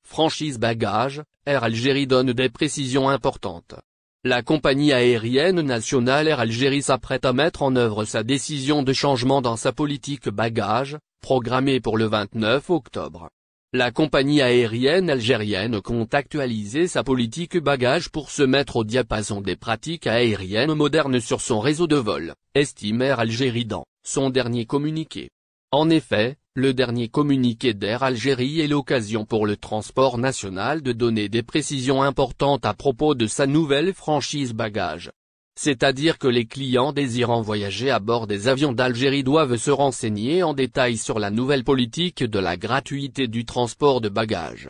Franchise bagages, Air Algérie donne des précisions importantes. La compagnie aérienne nationale Air Algérie s'apprête à mettre en œuvre sa décision de changement dans sa politique bagages, programmée pour le 29 octobre. La compagnie aérienne algérienne compte actualiser sa politique bagages pour se mettre au diapason des pratiques aériennes modernes sur son réseau de vol, estime Air Algérie dans son dernier communiqué. En effet, le dernier communiqué d'Air Algérie est l'occasion pour le transport national de donner des précisions importantes à propos de sa nouvelle franchise bagages. C'est-à-dire que les clients désirant voyager à bord des avions d'Algérie doivent se renseigner en détail sur la nouvelle politique de la gratuité du transport de bagages.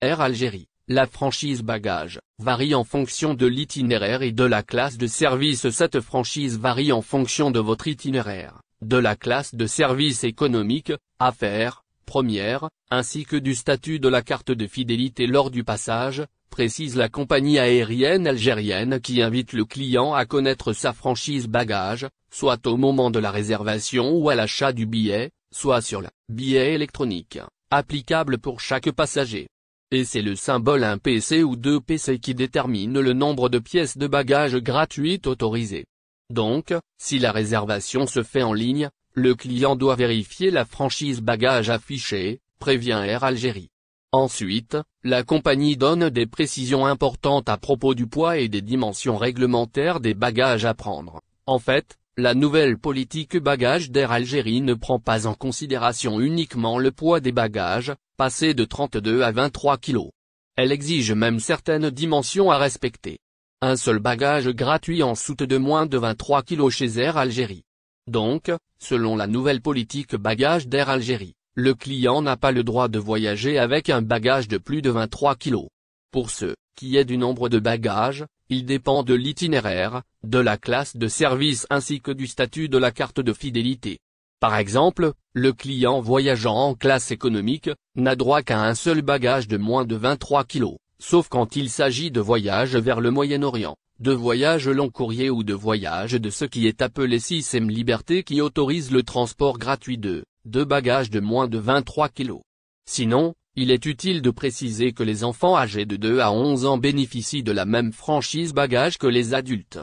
Air Algérie, la franchise bagages, varie en fonction de l'itinéraire et de la classe de service. Cette franchise varie en fonction de votre itinéraire, de la classe de service économique, affaires, première, ainsi que du statut de la carte de fidélité lors du passage, précise la compagnie aérienne algérienne qui invite le client à connaître sa franchise bagages, soit au moment de la réservation ou à l'achat du billet, soit sur le billet électronique, applicable pour chaque passager. Et c'est le symbole 1 PC ou 2 PC qui détermine le nombre de pièces de bagages gratuites autorisées. Donc, si la réservation se fait en ligne, le client doit vérifier la franchise bagages affichée, prévient Air Algérie. Ensuite, la compagnie donne des précisions importantes à propos du poids et des dimensions réglementaires des bagages à prendre. En fait, la nouvelle politique bagages d'Air Algérie ne prend pas en considération uniquement le poids des bagages, passé de 32 à 23 kg. Elle exige même certaines dimensions à respecter. Un seul bagage gratuit en soute de moins de 23 kg chez Air Algérie. Donc, selon la nouvelle politique bagages d'Air Algérie, le client n'a pas le droit de voyager avec un bagage de plus de 23 kg. Pour ce qui est du nombre de bagages, il dépend de l'itinéraire, de la classe de service ainsi que du statut de la carte de fidélité. Par exemple, le client voyageant en classe économique n'a droit qu'à un seul bagage de moins de 23 kg, sauf quand il s'agit de voyages vers le Moyen-Orient, de voyages long courrier ou de voyages de ce qui est appelé système Liberté qui autorise le transport gratuit de bagages de moins de 23 kg. Sinon, il est utile de préciser que les enfants âgés de 2 à 11 ans bénéficient de la même franchise bagages que les adultes.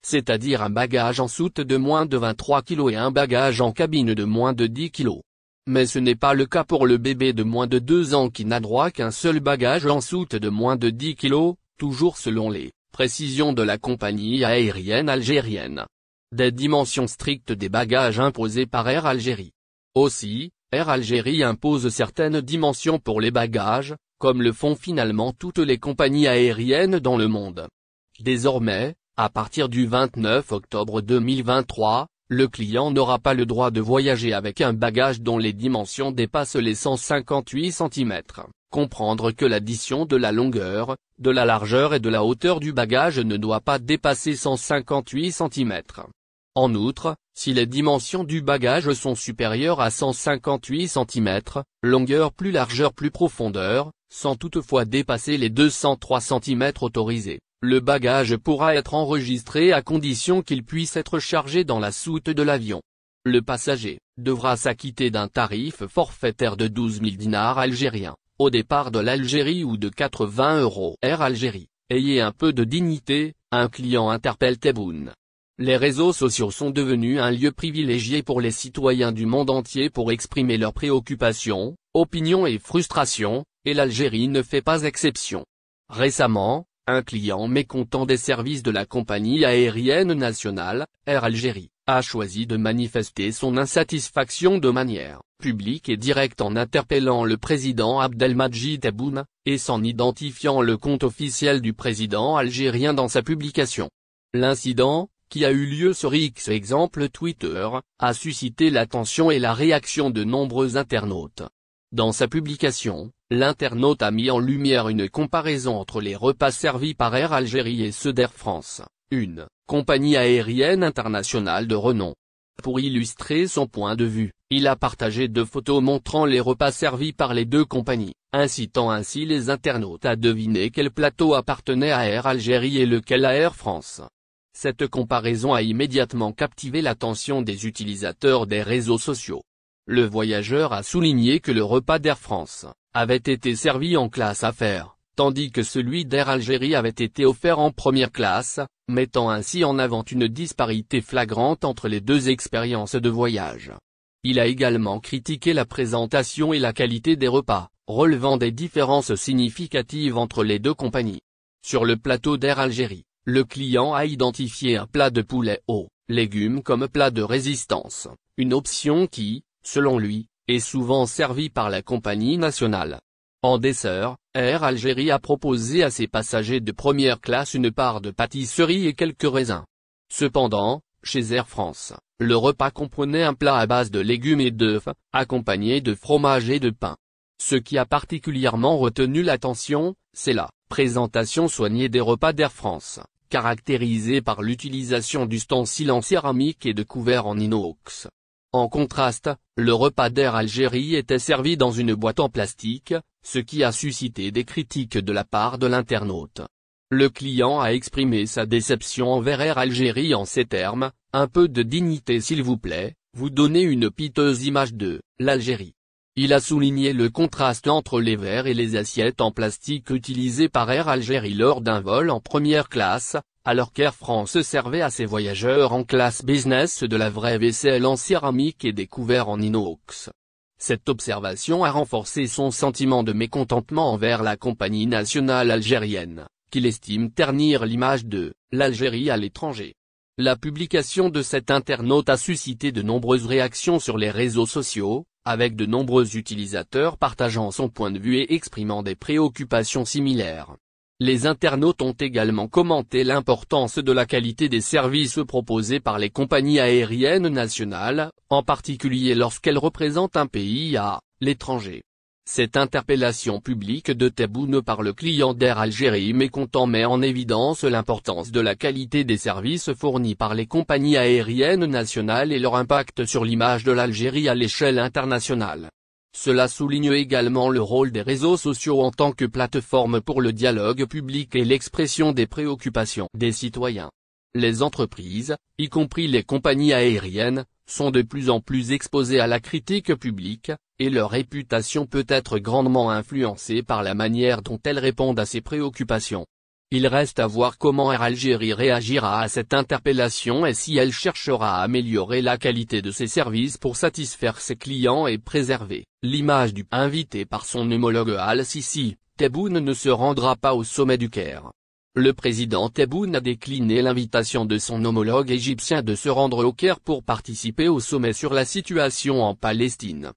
C'est-à-dire un bagage en soute de moins de 23 kg et un bagage en cabine de moins de 10 kg. Mais ce n'est pas le cas pour le bébé de moins de 2 ans qui n'a droit qu'un seul bagage en soute de moins de 10 kg, toujours selon les précisions de la compagnie aérienne algérienne. Des dimensions strictes des bagages imposées par Air Algérie. Aussi, Air Algérie impose certaines dimensions pour les bagages, comme le font finalement toutes les compagnies aériennes dans le monde. Désormais, à partir du 29 octobre 2023, le client n'aura pas le droit de voyager avec un bagage dont les dimensions dépassent les 158 cm. Comprendre que l'addition de la longueur, de la largeur et de la hauteur du bagage ne doit pas dépasser 158 cm. En outre, si les dimensions du bagage sont supérieures à 158 cm, longueur plus largeur plus profondeur, sans toutefois dépasser les 203 cm autorisés, le bagage pourra être enregistré à condition qu'il puisse être chargé dans la soute de l'avion. Le passager devra s'acquitter d'un tarif forfaitaire de 12 000 dinars algériens, au départ de l'Algérie ou de 80 €. Air Algérie, ayez un peu de dignité, un client interpelle Tebboune. Les réseaux sociaux sont devenus un lieu privilégié pour les citoyens du monde entier pour exprimer leurs préoccupations, opinions et frustrations, et l'Algérie ne fait pas exception. Récemment, un client mécontent des services de la compagnie aérienne nationale, Air Algérie, a choisi de manifester son insatisfaction de manière publique et directe en interpellant le président Abdelmadjid Tebboune, et s'en identifiant le compte officiel du président algérien dans sa publication. L'incident, qui a eu lieu sur X exemple Twitter, a suscité l'attention et la réaction de nombreux internautes. Dans sa publication, l'internaute a mis en lumière une comparaison entre les repas servis par Air Algérie et ceux d'Air France, une compagnie aérienne internationale de renom. Pour illustrer son point de vue, il a partagé 2 photos montrant les repas servis par les 2 compagnies, incitant ainsi les internautes à deviner quel plateau appartenait à Air Algérie et lequel à Air France. Cette comparaison a immédiatement captivé l'attention des utilisateurs des réseaux sociaux. Le voyageur a souligné que le repas d'Air France avait été servi en classe affaires, tandis que celui d'Air Algérie avait été offert en première classe, mettant ainsi en avant une disparité flagrante entre les deux expériences de voyage. Il a également critiqué la présentation et la qualité des repas, relevant des différences significatives entre les deux compagnies. Sur le plateau d'Air Algérie, le client a identifié un plat de poulet aux légumes comme plat de résistance, une option qui, selon lui, est souvent servie par la compagnie nationale. En dessert, Air Algérie a proposé à ses passagers de première classe une part de pâtisserie et quelques raisins. Cependant, chez Air France, le repas comprenait un plat à base de légumes et d'œufs, accompagné de fromage et de pain. Ce qui a particulièrement retenu l'attention, c'est la présentation soignée des repas d'Air France, caractérisée par l'utilisation d'ustensiles en céramique et de couverts en inox. En contraste, le repas d'Air Algérie était servi dans une boîte en plastique, ce qui a suscité des critiques de la part de l'internaute. Le client a exprimé sa déception envers Air Algérie en ces termes: « Un peu de dignité s'il vous plaît, vous donnez une piteuse image de l'Algérie ». Il a souligné le contraste entre les verres et les assiettes en plastique utilisés par Air Algérie lors d'un vol en première classe, alors qu'Air France servait à ses voyageurs en classe business de la vraie vaisselle en céramique et des couverts en inox. Cette observation a renforcé son sentiment de mécontentement envers la compagnie nationale algérienne, qu'il estime ternir l'image de l'Algérie à l'étranger. La publication de cet internaute a suscité de nombreuses réactions sur les réseaux sociaux, avec de nombreux utilisateurs partageant son point de vue et exprimant des préoccupations similaires. Les internautes ont également commenté l'importance de la qualité des services proposés par les compagnies aériennes nationales, en particulier lorsqu'elles représentent un pays à l'étranger. Cette interpellation publique de Tebboune par le client d'Air Algérie mécontent met en évidence l'importance de la qualité des services fournis par les compagnies aériennes nationales et leur impact sur l'image de l'Algérie à l'échelle internationale. Cela souligne également le rôle des réseaux sociaux en tant que plateforme pour le dialogue public et l'expression des préoccupations des citoyens. Les entreprises, y compris les compagnies aériennes, sont de plus en plus exposées à la critique publique, et leur réputation peut être grandement influencée par la manière dont elles répondent à ces préoccupations. Il reste à voir comment Air Algérie réagira à cette interpellation et si elle cherchera à améliorer la qualité de ses services pour satisfaire ses clients et préserver l'image du invité par son homologue Al-Sisi. Tebboune ne se rendra pas au sommet du Caire. Le président Tebboune a décliné l'invitation de son homologue égyptien de se rendre au Caire pour participer au sommet sur la situation en Palestine.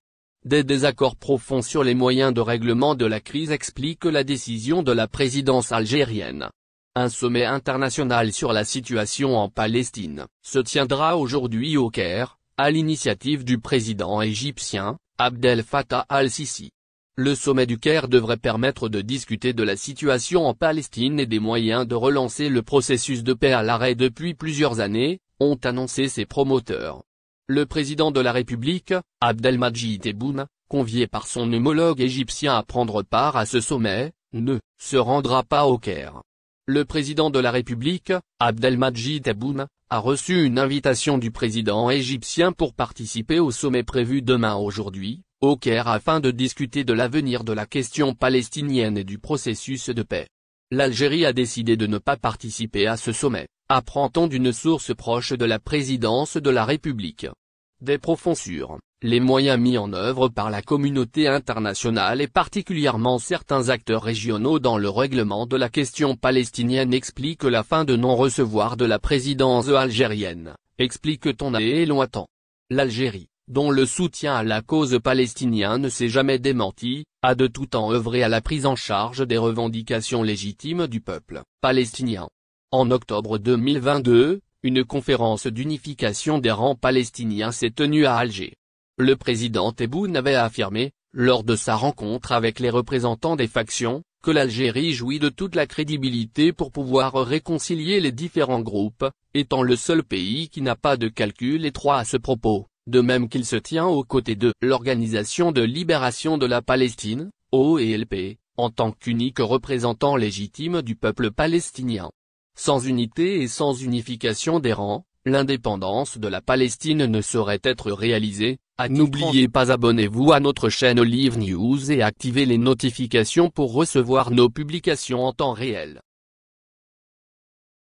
Des désaccords profonds sur les moyens de règlement de la crise expliquent la décision de la présidence algérienne. Un sommet international sur la situation en Palestine se tiendra aujourd'hui au Caire, à l'initiative du président égyptien, Abdel Fattah al-Sisi. Le sommet du Caire devrait permettre de discuter de la situation en Palestine et des moyens de relancer le processus de paix à l'arrêt depuis plusieurs années, ont annoncé ses promoteurs. Le président de la République, Abdelmadjid Tebboune, convié par son homologue égyptien à prendre part à ce sommet, ne se rendra pas au Caire. Le président de la République, Abdelmadjid Tebboune, a reçu une invitation du président égyptien pour participer au sommet prévu demain aujourd'hui, au Caire afin de discuter de l'avenir de la question palestinienne et du processus de paix. L'Algérie a décidé de ne pas participer à ce sommet, apprend-on d'une source proche de la présidence de la République. Des profonds sur les moyens mis en œuvre par la communauté internationale et particulièrement certains acteurs régionaux dans le règlement de la question palestinienne expliquent la fin de non-recevoir de la présidence algérienne, explique-t-on et lointain. L'Algérie, dont le soutien à la cause palestinienne ne s'est jamais démenti, a de tout temps œuvré à la prise en charge des revendications légitimes du peuple palestinien. En octobre 2022, une conférence d'unification des rangs palestiniens s'est tenue à Alger. Le président Tebboune avait affirmé, lors de sa rencontre avec les représentants des factions, que l'Algérie jouit de toute la crédibilité pour pouvoir réconcilier les différents groupes, étant le seul pays qui n'a pas de calcul étroit à ce propos, de même qu'il se tient aux côtés de l'Organisation de libération de la Palestine, OLP, en tant qu'unique représentant légitime du peuple palestinien. Sans unité et sans unification des rangs, L'indépendance de la Palestine ne saurait être réalisée. N'oubliez pas abonnez-vous à notre chaîne Olive News et activez les notifications pour recevoir nos publications en temps réel.